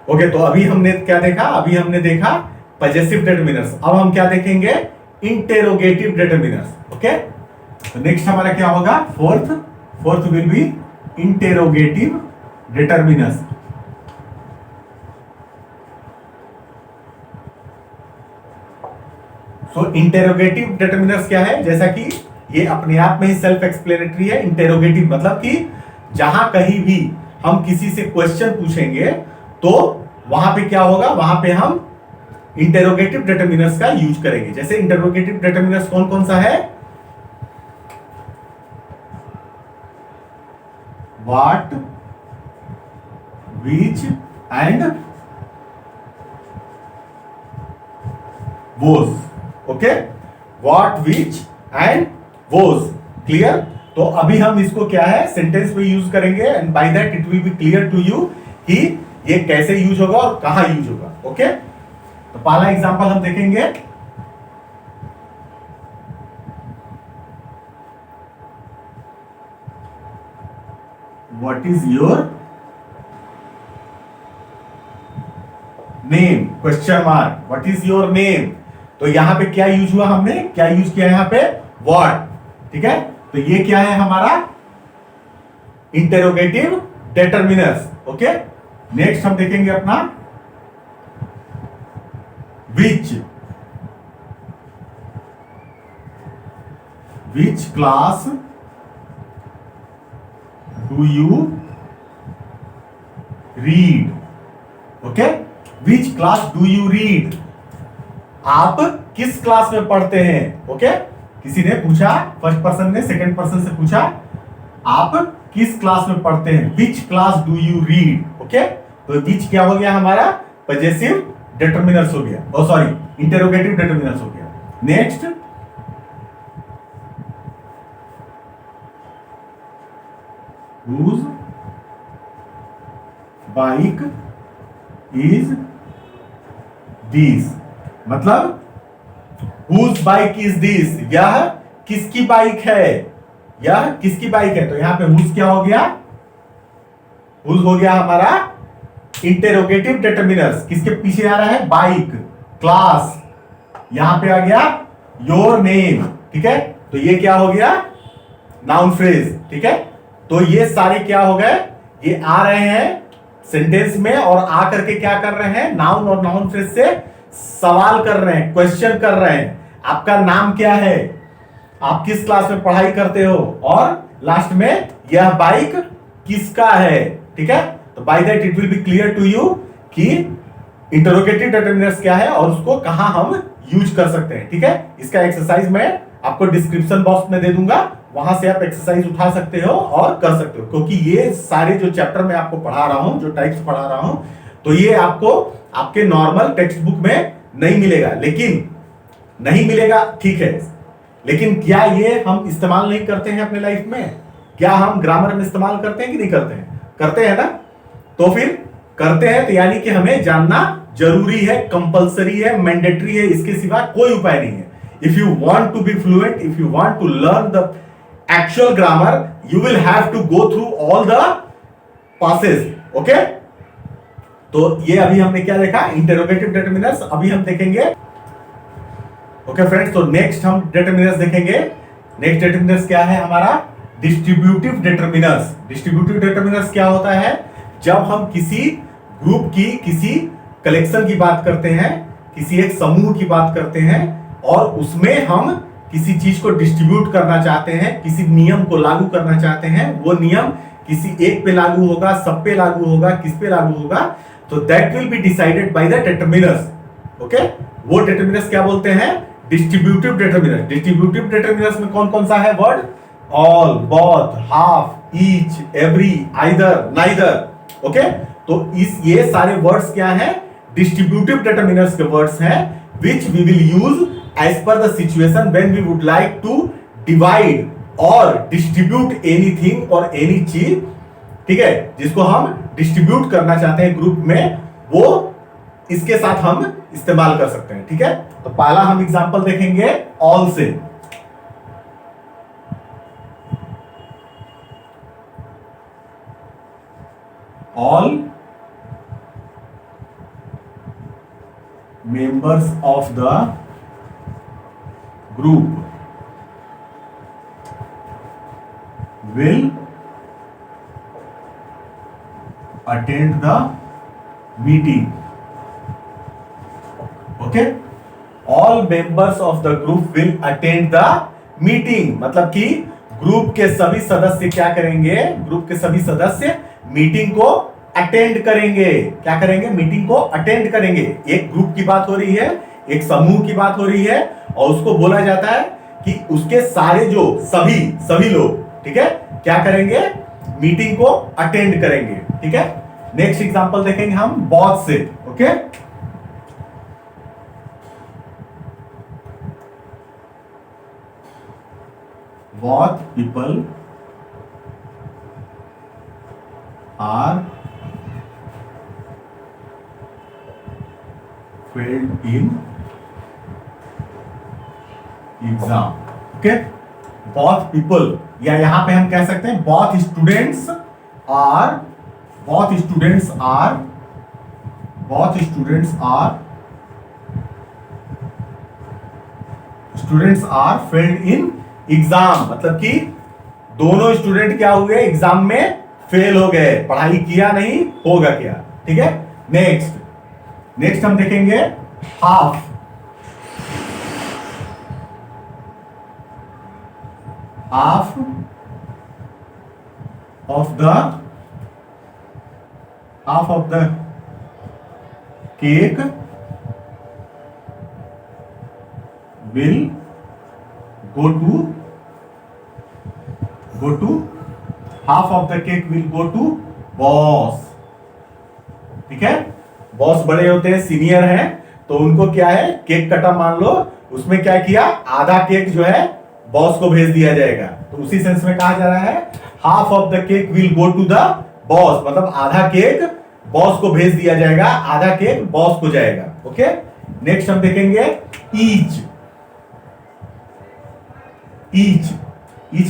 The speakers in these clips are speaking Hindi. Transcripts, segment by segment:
ओके, तो अभी हमने क्या देखा? अभी हमने देखा पजेसिव डिटरमिनर्स। अब हम क्या देखेंगे? Interrogative determiners. ओके, तो नेक्स्ट हमारा क्या होगा? Fourth will be interrogative determiners. So interrogative determiners क्या है? जैसा कि ये अपने आप में ही सेल्फ एक्सप्लेनेटरी है। इंटेरोगेटिव मतलब कि जहां कहीं भी हम किसी से क्वेश्चन पूछेंगे तो वहां पे क्या होगा? वहां पे हम इंटेरोगेटिव डिटरमिनर्स का यूज करेंगे। जैसे इंटेरोगेटिव डिटरमिनर्स कौन कौन सा है? What, which and was. Okay, what, which and was. Clear? तो अभी हम इसको क्या है? सेंटेंस में यूज करेंगे and by that it will be clear to you कि ये कैसे यूज होगा और कहां यूज होगा। ओके, तो पहला एग्जांपल हम देखेंगे। What is your name? Question mark. What is your name? तो यहां पे क्या यूज हुआ? हमने क्या यूज किया यहां पे? व्हाट। ठीक है, तो ये क्या है हमारा? Interrogative determiners. ओके, नेक्स्ट हम देखेंगे अपना which. Which class do you read? Okay, which class do you read? आप किस क्लास में पढ़ते हैं? ओके, किसी ने पूछा, फर्स्ट पर्सन ने सेकंड पर्सन से पूछा, आप किस क्लास में पढ़ते हैं? विच class do you read? Okay, तो विच क्या हो गया हमारा? पजेसिव डिटरमिनर्स हो गया, ओ सॉरी, इंटेरोगेटिव डिटरमिनर्स हो गया। Next, whose bike is this? मतलब whose बाइक इज दिस, यह किसकी बाइक है? यह किसकी बाइक है? तो यहां पे whose क्या हो गया? whose हो गया हमारा इंटेरोगेटिव डिटरमिनर्स। किसके पीछे आ रहा है? बाइक। क्लास, यहां पे आ गया योर नेम। ठीक है, तो ये क्या हो गया? Noun phrase. ठीक है, तो ये सारे क्या हो गए? ये आ रहे हैं सेंटेंस में और आकर के क्या कर रहे हैं? नाउन और नाउन फ्रेज से सवाल कर रहे हैं, क्वेश्चन कर रहे हैं। आपका नाम क्या है? आप किस क्लास में पढ़ाई करते हो? और लास्ट में यह बाइक किसका है? ठीक है, तो by that it will be clear to you कि इंटरोगेटिव डिटरमिनर्स क्या है और उसको कहां हम यूज कर सकते हैं। ठीक है, इसका एक्सरसाइज मैं आपको डिस्क्रिप्शन बॉक्स में दे दूंगा, वहां से आप एक्सरसाइज उठा सकते हो और कर सकते हो। क्योंकि ये सारे जो चैप्टर मैं आपको पढ़ा रहा हूं, जो टाइप्स पढ़ा रहा हूं, तो ये आपको आपके नॉर्मल टेक्स्ट बुक में नहीं मिलेगा। लेकिन नहीं मिलेगा, ठीक है, लेकिन क्या ये हम इस्तेमाल नहीं करते हैं अपने लाइफ में? क्या हम ग्रामर में इस्तेमाल करते हैं कि नहीं करते हैं? करते हैं ना? तो फिर करते हैं तो यानी कि हमें जानना जरूरी है, कंपलसरी है, मैंडेटरी है, इसके सिवा कोई उपाय नहीं है। If you want to be fluent, if you want to learn the actual grammar, you will have to go through all the passes. Okay, तो ये अभी हमने क्या देखा? Interrogative determiners. अभी हम देखेंगे, ओके फ्रेंड्स, तो नेक्स्ट हम डिटरमिनर्स देखेंगे। नेक्स्ट डिटरमिनर्स क्या है हमारा? Distributive determiners. डिस्ट्रीब्यूटिव डिटरमिनर्स क्या होता है? जब हम किसी ग्रुप की, किसी कलेक्शन की बात करते हैं, किसी एक समूह की बात करते हैं और उसमें हम किसी चीज को डिस्ट्रीब्यूट करना चाहते हैं, किसी नियम को लागू करना चाहते हैं, वो नियम किसी एक पे लागू होगा, सब पे लागू होगा, किस पे लागू होगा, तो that will be decided by the determiners. Okay, वो डिटरमिनर्स क्या बोलते हैं? Distributive determiners. डिस्ट्रीब्यूटिव डिटरमिनर्स में कौन कौन सा है word? All, both, half, each, every, either, neither. Okay, तो ये सारे वर्ड्स क्या हैं? डिस्ट्रीब्यूटिव डिटरमिनर्स के वर्ड्स हैं, which we will use as per the situation when we would like to divide or distribute anything or any चीज। ठीक है, जिसको हम डिस्ट्रीब्यूट करना चाहते हैं ग्रुप में, वो इसके साथ हम इस्तेमाल कर सकते हैं। ठीक है, तो पहला हम एग्जांपल देखेंगे ऑल से। All members of the group will attend the meeting. Okay, all members of the group will attend the meeting, मतलब कि ग्रुप के सभी सदस्य क्या करेंगे, ग्रुप के सभी सदस्य मीटिंग को अटेंड करेंगे। क्या करेंगे? मीटिंग को अटेंड करेंगे। एक ग्रुप की बात हो रही है, एक समूह की बात हो रही है, और उसको बोला जाता है कि उसके सारे जो सभी लोग, ठीक है, क्या करेंगे? मीटिंग को अटेंड करेंगे। ठीक है, नेक्स्ट एग्जांपल देखेंगे हम बहुत से। Okay, what people are failed in exam. Okay, बहुत पीपल, या यहां पे हम कह सकते हैं बहुत students are failed in exam, मतलब कि दोनों स्टूडेंट क्या हुए? एग्जाम में फेल हो गए, पढ़ाई किया नहीं, होगा क्या? ठीक है, नेक्स्ट हम देखेंगे half of the cake will go to half of the cake will go to boss. ठीक है, बॉस बड़े होते हैं, सीनियर हैं, तो उनको क्या है? केक कटा, मान लो उसमें क्या किया? आधा केक जो है बॉस को भेज दिया जाएगा। तो उसी सेंस में कहा जा रहा है half of the cake will go to the boss, मतलब आधा केक बॉस को भेज दिया जाएगा, आधा केक बॉस को जाएगा। ओके, नेक्स्ट हम देखेंगे ईच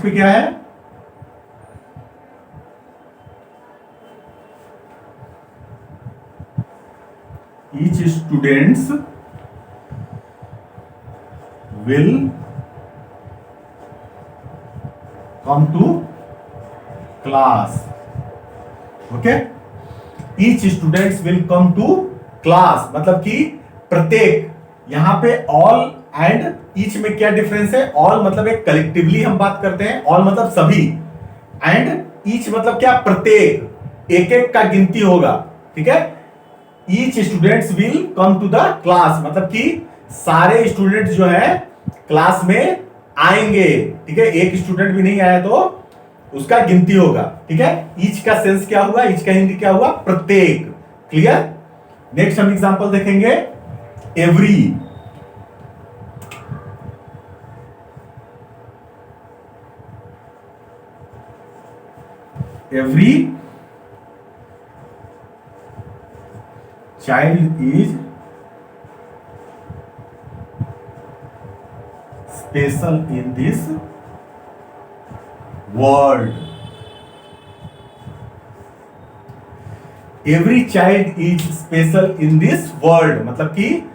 पे क्या है? Each students will come to class. Okay, each students will come to class, मतलब कि प्रत्येक, यहां पे ऑल एंड ईच में क्या डिफरेंस है? ऑल मतलब एक कलेक्टिवली हम बात करते हैं, ऑल मतलब सभी, एंड ईच मतलब क्या? प्रत्येक, एक एक का गिनती होगा। ठीक है, each students will come to the class, मतलब कि सारे स्टूडेंट जो है क्लास में आएंगे। ठीक है, एक स्टूडेंट भी नहीं आया तो उसका गिनती होगा। ठीक है, ईच का सेंस क्या हुआ? ईच का हिंदी क्या हुआ? प्रत्येक। क्लियर? नेक्स्ट हम एग्जांपल देखेंगे every child is special in this world. Every child is special in this world, मतलब कि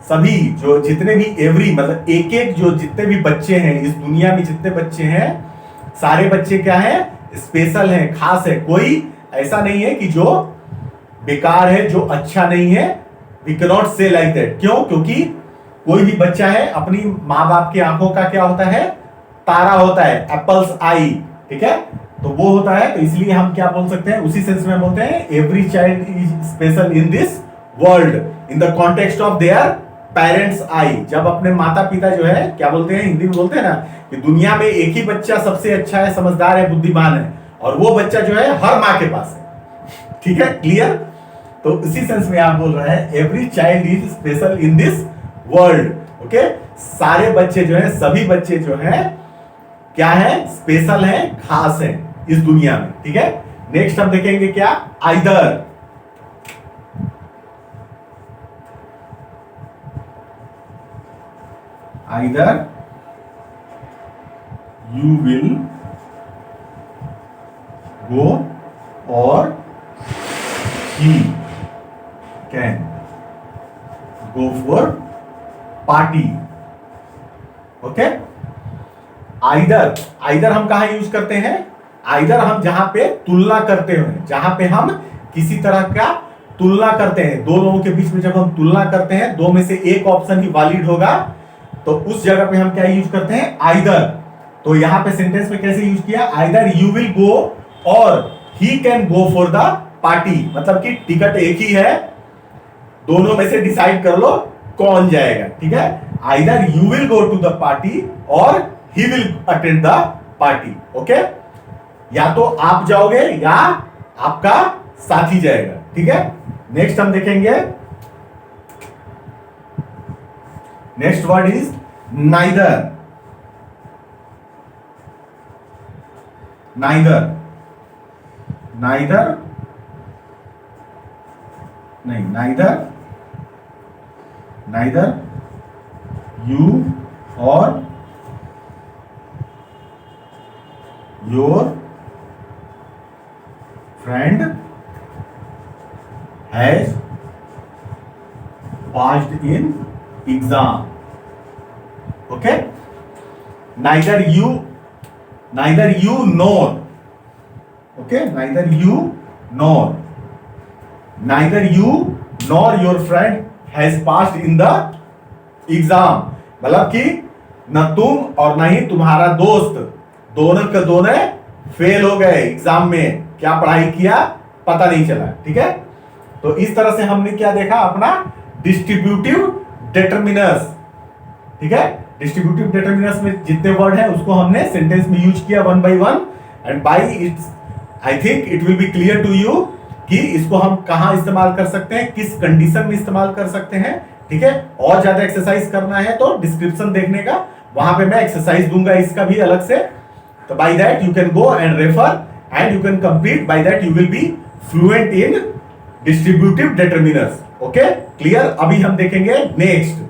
सभी जो जितने भी एवरी मतलब एक एक जो जितने भी बच्चे हैं इस दुनिया में, जितने बच्चे हैं, सारे बच्चे क्या हैं? स्पेशल हैं, खास है। कोई ऐसा नहीं है कि जो बेकार है, जो अच्छा नहीं है। वी कैन नॉट से लाइक दैट। क्यों? क्योंकि कोई भी बच्चा है, अपनी माँ बाप की आंखों का क्या होता है? तारा होता है, एप्पल्स आई। ठीक है, तो वो होता है, तो इसलिए हम क्या बोल सकते हैं? उसी सेंस में बोलते हैं every child is special in this world in the context of their parents I. जब अपने माता पिता जो है क्या बोलते हैं, हिंदी में बोलते हैं ना कि दुनिया में एक ही बच्चा सबसे अच्छा है, समझदार है, बुद्धिमान है, और वो बच्चा जो है हर माँ के पास है। ठीक है, क्लियर? तो इसी सेंस में आप बोल रहे हैं every child is special in this world. Okay, सारे बच्चे जो है, सभी बच्चे जो है क्या है? स्पेशल है, खास है इस दुनिया में। ठीक है, नेक्स्ट हम देखेंगे क्या? Either you will go or he can go for party. Okay, either, either हम कहां यूज करते हैं? आइदर हम जहां पे तुलना करते हुए, जहां पे हम किसी तरह का तुलना करते हैं, दो लोगों के बीच में जब हम तुलना करते हैं, दो में से एक ऑप्शन ही वैलिड होगा, तो उस जगह पे हम क्या यूज करते हैं? आइदर। तो यहां पे सेंटेंस में कैसे यूज किया? आइदर यू विल गो और he can go for the party. मतलब कि टिकट एक ही है, दोनों में से डिसाइड कर लो कौन जाएगा। ठीक है, either you will go to the party और he will attend the party. Okay, या तो आप जाओगे या आपका साथी जाएगा। ठीक है, नेक्स्ट हम देखेंगे, next word is neither. Neither, neither नहीं, नाइदर, नाइदर यू और your friend has passed in exam. Okay, neither you NOR, okay, neither you NOR, neither you nor your friend has passed in the exam. मतलब कि न तुम और न ही तुम्हारा दोस्त, दोनों के दोनों फेल हो गए एग्जाम में, क्या पढ़ाई किया पता नहीं चला। ठीक है, तो इस तरह से हमने क्या देखा? अपना डिस्ट्रीब्यूटिव डिटरमिनर्स। ठीक है, डिस्ट्रीब्यूटिव डिटरमिनर्स में जितने वर्ड हैं उसको हमने सेंटेंस में यूज किया one by one, and by it's I think it will be clear to you कि इसको हम कहां इस्तेमाल कर सकते हैं, किस कंडीशन में इस्तेमाल कर सकते हैं। ठीक है, और ज्यादा एक्सरसाइज करना है तो डिस्क्रिप्शन देखने का, वहां पे मैं एक्सरसाइज दूंगा इसका भी अलग से। तो by that you can go and refer and you can complete, by that you will be fluent in distributive determiners. Okay, clear? अभी हम देखेंगे नेक्स्ट